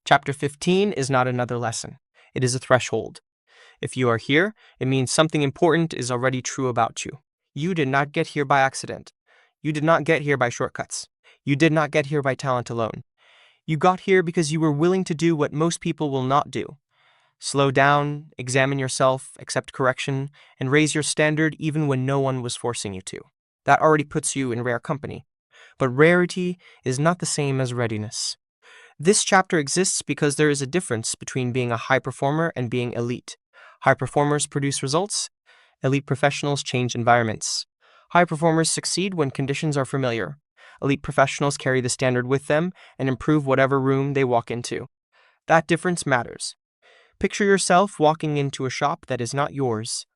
Chapter 15 is not another lesson. It is a threshold. If you are here, it means something important is already true about you. You did not get here by accident. You did not get here by shortcuts. You did not get here by talent alone. You got here because you were willing to do what most people will not do. Slow down, examine yourself, accept correction, and raise your standard even when no one was forcing you to. That already puts you in rare company. But rarity is not the same as readiness. This chapter exists because there is a difference between being a high performer and being elite. High performers produce results. Elite professionals change environments. High performers succeed when conditions are familiar. Elite professionals carry the standard with them and improve whatever room they walk into. That difference matters. Picture yourself walking into a shop that is not yours.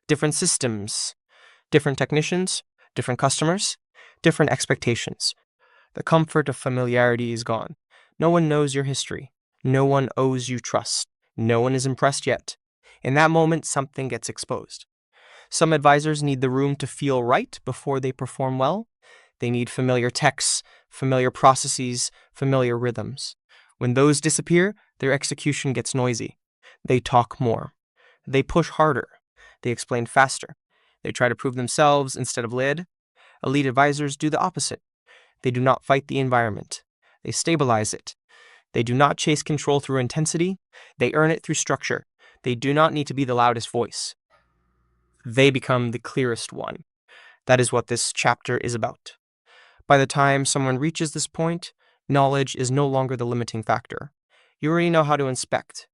Different systems, different technicians, different customers, different expectations. The comfort of familiarity is gone. No one knows your history. No one owes you trust. No one is impressed yet. In that moment, something gets exposed. Some advisors need the room to feel right before they perform well. They need familiar texts, familiar processes, familiar rhythms. When those disappear, their execution gets noisy. They talk more. They push harder. They explain faster. They try to prove themselves instead of lead. Elite advisors do the opposite. They do not fight the environment. They stabilize it. They do not chase control through intensity. They earn it through structure. They do not need to be the loudest voice. They become the clearest one. That is what this chapter is about. By the time someone reaches this point, knowledge is no longer the limiting factor. You already know how to inspect.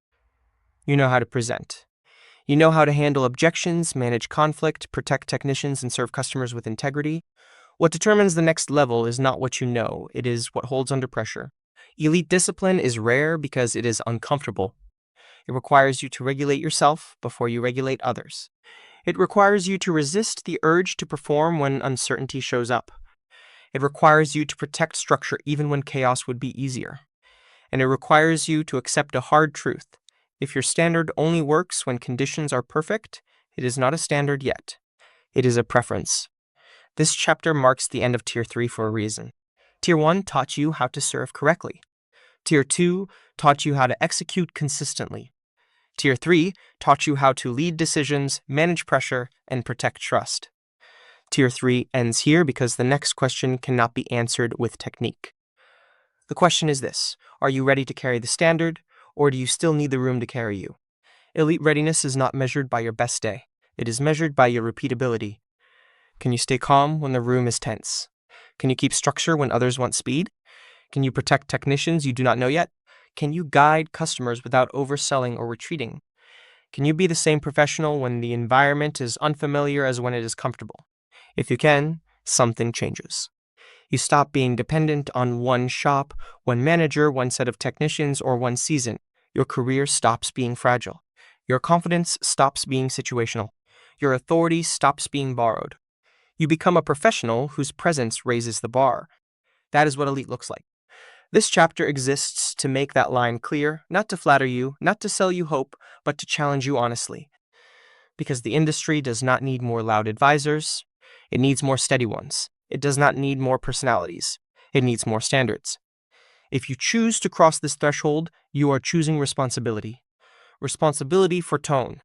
You know how to present. You know how to handle objections, manage conflict, protect technicians, and serve customers with integrity. What determines the next level is not what you know, it is what holds under pressure. Elite discipline is rare because it is uncomfortable. It requires you to regulate yourself before you regulate others. It requires you to resist the urge to perform when uncertainty shows up. It requires you to protect structure even when chaos would be easier. And it requires you to accept a hard truth. If your standard only works when conditions are perfect, it is not a standard yet. It is a preference. This chapter marks the end of Tier 3 for a reason. Tier 1 taught you how to serve correctly. Tier 2 taught you how to execute consistently. Tier 3 taught you how to lead decisions, manage pressure, and protect trust. Tier 3 ends here because the next question cannot be answered with technique. The question is this: are you ready to carry the standard, or do you still need the room to carry you? Elite readiness is not measured by your best day. It is measured by your repeatability. Can you stay calm when the room is tense? Can you keep structure when others want speed? Can you protect technicians you do not know yet? Can you guide customers without overselling or retreating? Can you be the same professional when the environment is unfamiliar as when it is comfortable? If you can, something changes. You stop being dependent on one shop, one manager, one set of technicians, or one season. Your career stops being fragile. Your confidence stops being situational. Your authority stops being borrowed. You become a professional whose presence raises the bar. That is what elite looks like. This chapter exists to make that line clear, not to flatter you, not to sell you hope, but to challenge you honestly. Because the industry does not need more loud advisors. It needs more steady ones. It does not need more personalities. It needs more standards. If you choose to cross this threshold, you are choosing responsibility. Responsibility for tone.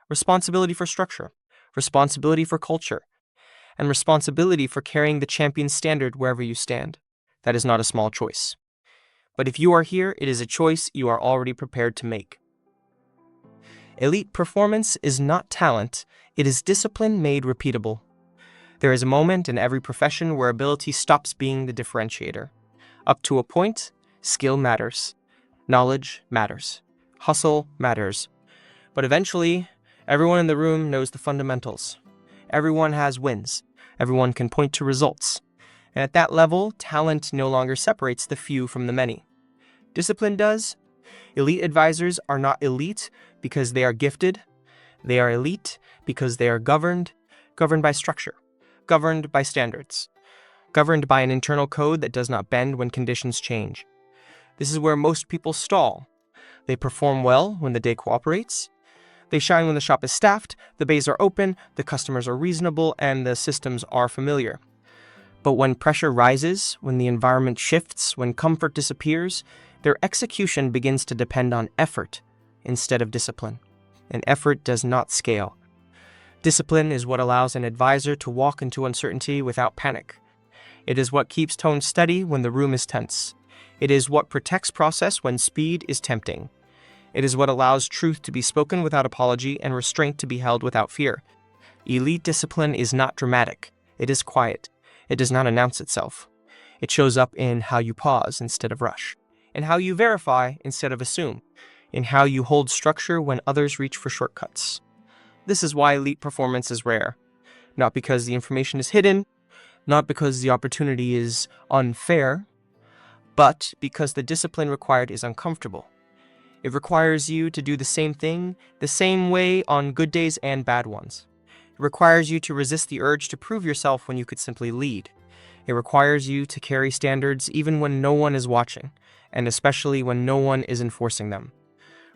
Responsibility for structure. Responsibility for culture. And responsibility for carrying the champion standard wherever you stand. That is not a small choice. But if you are here, it is a choice you are already prepared to make. Elite performance is not talent, it is discipline made repeatable. There is a moment in every profession where ability stops being the differentiator. Up to a point, skill matters. Knowledge matters. Hustle matters. But eventually, everyone in the room knows the fundamentals. Everyone has wins. Everyone can point to results. And at that level, talent no longer separates the few from the many. Discipline does. Elite advisors are not elite because they are gifted. They are elite because they are governed by structure, governed by standards, governed by an internal code that does not bend when conditions change. This is where most people stall. They perform well when the day cooperates. They shine when the shop is staffed, the bays are open, the customers are reasonable, and the systems are familiar. But when pressure rises, when the environment shifts, when comfort disappears, their execution begins to depend on effort instead of discipline. And effort does not scale. Discipline is what allows an advisor to walk into uncertainty without panic. It is what keeps tone steady when the room is tense. It is what protects process when speed is tempting. It is what allows truth to be spoken without apology and restraint to be held without fear. Elite discipline is not dramatic. It is quiet. It does not announce itself. It shows up in how you pause instead of rush, in how you verify instead of assume, in how you hold structure when others reach for shortcuts. This is why elite performance is rare. Not because the information is hidden, not because the opportunity is unfair, but because the discipline required is uncomfortable. It requires you to do the same thing, the same way on good days and bad ones. It requires you to resist the urge to prove yourself when you could simply lead. It requires you to carry standards even when no one is watching, and especially when no one is enforcing them.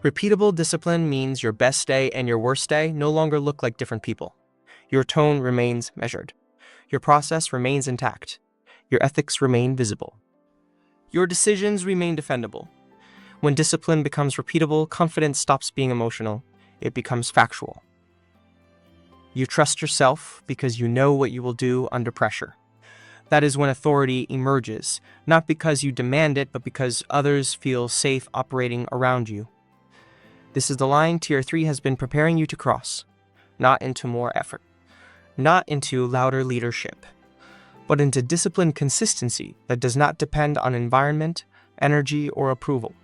Repeatable discipline means your best day and your worst day no longer look like different people. Your tone remains measured. Your process remains intact. Your ethics remain visible. Your decisions remain defendable. When discipline becomes repeatable, confidence stops being emotional. It becomes factual. You trust yourself because you know what you will do under pressure. That is when authority emerges, not because you demand it, but because others feel safe operating around you. This is the line Tier 3 has been preparing you to cross, not into more effort, not into louder leadership, but into disciplined consistency that does not depend on environment, energy, or approval.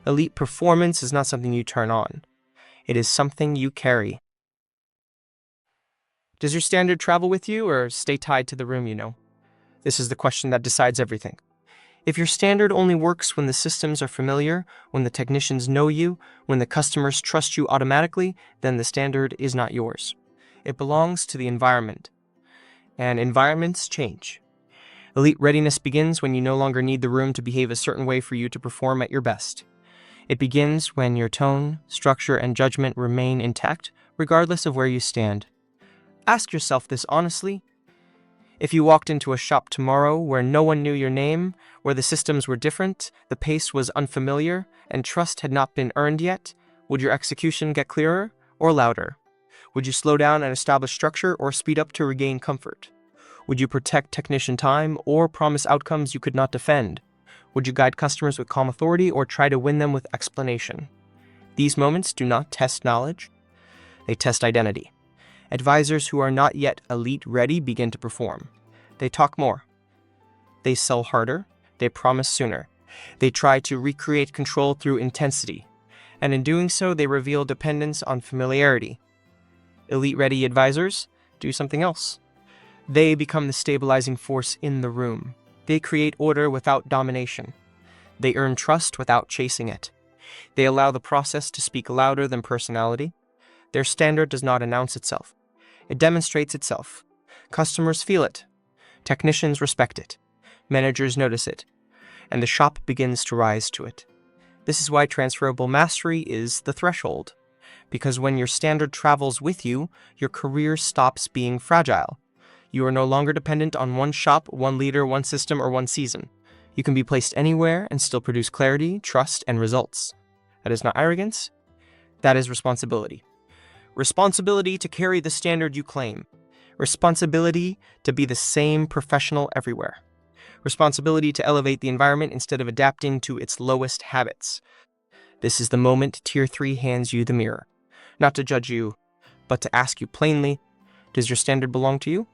Elite performance is not something you turn on. It is something you carry. Does your standard travel with you or stay tied to the room you know? This is the question that decides everything. If your standard only works when the systems are familiar, when the technicians know you, when the customers trust you automatically, then the standard is not yours. It belongs to the environment. And environments change. Elite readiness begins when you no longer need the room to behave a certain way for you to perform at your best. It begins when your tone, structure, and judgment remain intact, regardless of where you stand. Ask yourself this honestly. If you walked into a shop tomorrow where no one knew your name, where the systems were different, the pace was unfamiliar, and trust had not been earned yet, would your execution get clearer or louder? Would you slow down and establish structure or speed up to regain comfort? Would you protect technician time or promise outcomes you could not defend? Would you guide customers with calm authority or try to win them with explanation? These moments do not test knowledge. They test identity. Advisors who are not yet elite ready begin to perform. They talk more. They sell harder. They promise sooner. They try to recreate control through intensity. And in doing so, they reveal dependence on familiarity. Elite-ready advisors do something else. They become the stabilizing force in the room. They create order without domination. They earn trust without chasing it. They allow the process to speak louder than personality. Their standard does not announce itself. It demonstrates itself. Customers feel it. Technicians respect it. Managers notice it. And the shop begins to rise to it. This is why transferable mastery is the threshold. Because when your standard travels with you, your career stops being fragile. You are no longer dependent on one shop, one leader, one system, or one season. You can be placed anywhere and still produce clarity, trust, and results. That is not arrogance. That is responsibility. Responsibility to carry the standard you claim. Responsibility to be the same professional everywhere. Responsibility to elevate the environment instead of adapting to its lowest habits. This is the moment Tier 3 hands you the mirror. Not to judge you, but to ask you plainly, does your standard belong to you?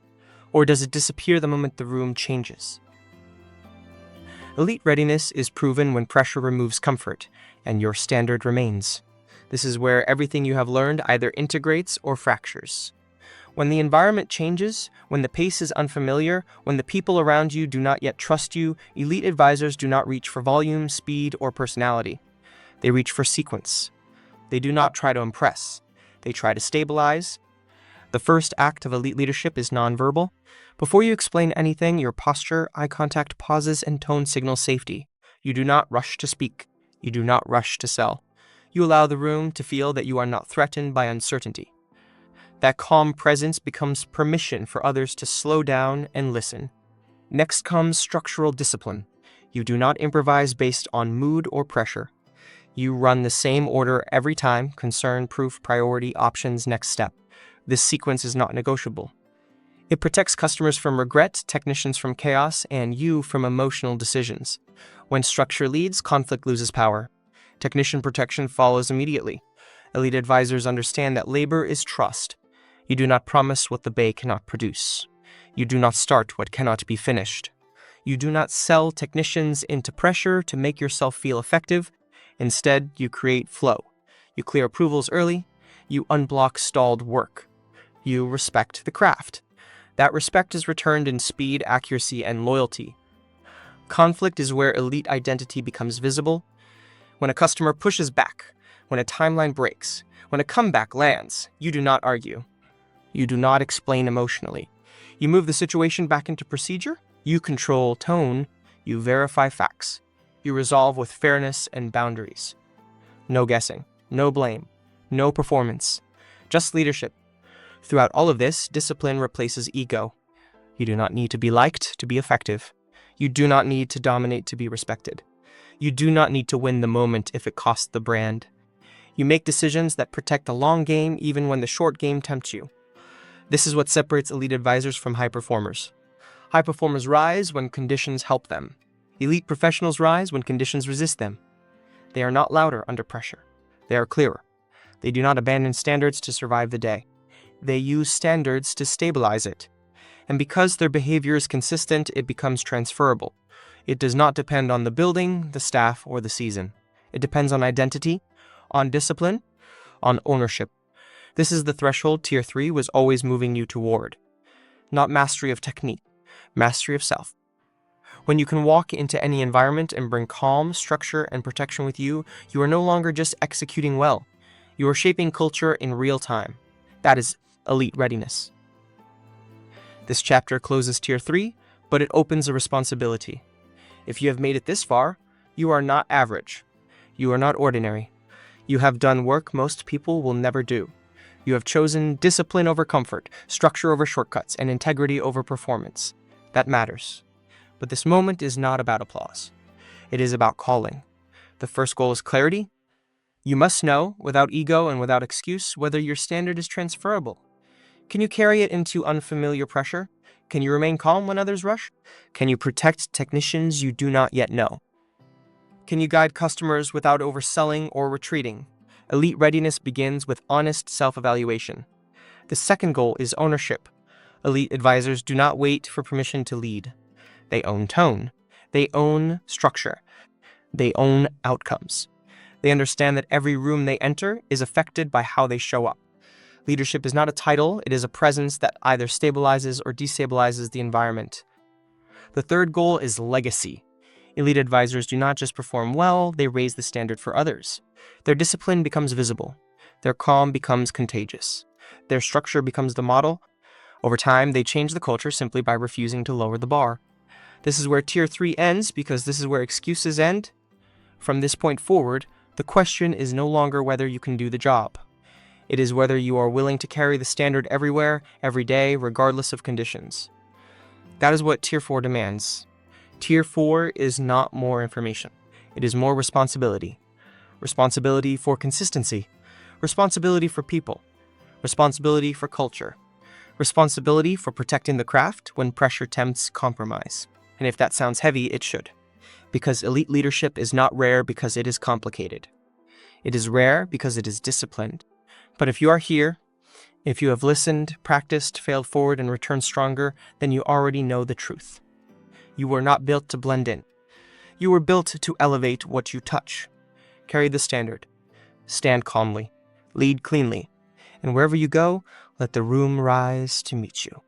Or does it disappear the moment the room changes? Elite readiness is proven when pressure removes comfort, and your standard remains. This is where everything you have learned either integrates or fractures. When the environment changes, when the pace is unfamiliar, when the people around you do not yet trust you, elite advisors do not reach for volume, speed, or personality. They reach for sequence. They do not try to impress. They try to stabilize. The first act of elite leadership is nonverbal. Before you explain anything, your posture, eye contact, pauses, and tone signal safety. You do not rush to speak. You do not rush to sell. You allow the room to feel that you are not threatened by uncertainty. That calm presence becomes permission for others to slow down and listen. Next comes structural discipline. You do not improvise based on mood or pressure. You run the same order every time: concern, proof, priority, options, next step. This sequence is not negotiable. It protects customers from regret, technicians from chaos, and you from emotional decisions. When structure leads, conflict loses power. Technician protection follows immediately. Elite advisors understand that labor is trust. You do not promise what the bay cannot produce. You do not start what cannot be finished. You do not sell technicians into pressure to make yourself feel effective. Instead, you create flow. You clear approvals early. You unblock stalled work. You respect the craft. That respect is returned in speed, accuracy, and loyalty. Conflict is where elite identity becomes visible. When a customer pushes back, when a timeline breaks, when a comeback lands, you do not argue. You do not explain emotionally. You move the situation back into procedure. You control tone. You verify facts. You resolve with fairness and boundaries. No guessing, no blame, no performance, just leadership. Throughout all of this, discipline replaces ego. You do not need to be liked to be effective. You do not need to dominate to be respected. You do not need to win the moment if it costs the brand. You make decisions that protect the long game even when the short game tempts you. This is what separates elite advisors from high performers. High performers rise when conditions help them. Elite professionals rise when conditions resist them. They are not louder under pressure. They are clearer. They do not abandon standards to survive the day. They use standards to stabilize it. And because their behavior is consistent, it becomes transferable. It does not depend on the building, the staff, or the season. It depends on identity, on discipline, on ownership. This is the threshold Tier 3 was always moving you toward. Not mastery of technique, mastery of self. When you can walk into any environment and bring calm, structure, and protection with you, you are no longer just executing well. You are shaping culture in real time. That is elite readiness. This chapter closes Tier 3, but it opens a responsibility. If you have made it this far, you are not average. You are not ordinary. You have done work most people will never do. You have chosen discipline over comfort, structure over shortcuts, and integrity over performance. That matters. But this moment is not about applause. It is about calling. The first goal is clarity. You must know, without ego and without excuse, whether your standard is transferable. Can you carry it into unfamiliar pressure? Can you remain calm when others rush? Can you protect technicians you do not yet know? Can you guide customers without overselling or retreating? Elite readiness begins with honest self-evaluation. The second goal is ownership. Elite advisors do not wait for permission to lead. They own tone. They own structure. They own outcomes. They understand that every room they enter is affected by how they show up. Leadership is not a title, it is a presence that either stabilizes or destabilizes the environment. The third goal is legacy. Elite advisors do not just perform well, they raise the standard for others. Their discipline becomes visible. Their calm becomes contagious. Their structure becomes the model. Over time, they change the culture simply by refusing to lower the bar. This is where Tier 3 ends because this is where excuses end. From this point forward, the question is no longer whether you can do the job. It is whether you are willing to carry the standard everywhere, every day, regardless of conditions. That is what Tier 4 demands. Tier 4 is not more information. It is more responsibility. Responsibility for consistency. Responsibility for people. Responsibility for culture. Responsibility for protecting the craft when pressure tempts compromise. And if that sounds heavy, it should. Because elite leadership is not rare because it is complicated. It is rare because it is disciplined. But if you are here, if you have listened, practiced, failed forward, and returned stronger, then you already know the truth. You were not built to blend in. You were built to elevate what you touch. Carry the standard. Stand calmly. Lead cleanly. And wherever you go, let the room rise to meet you.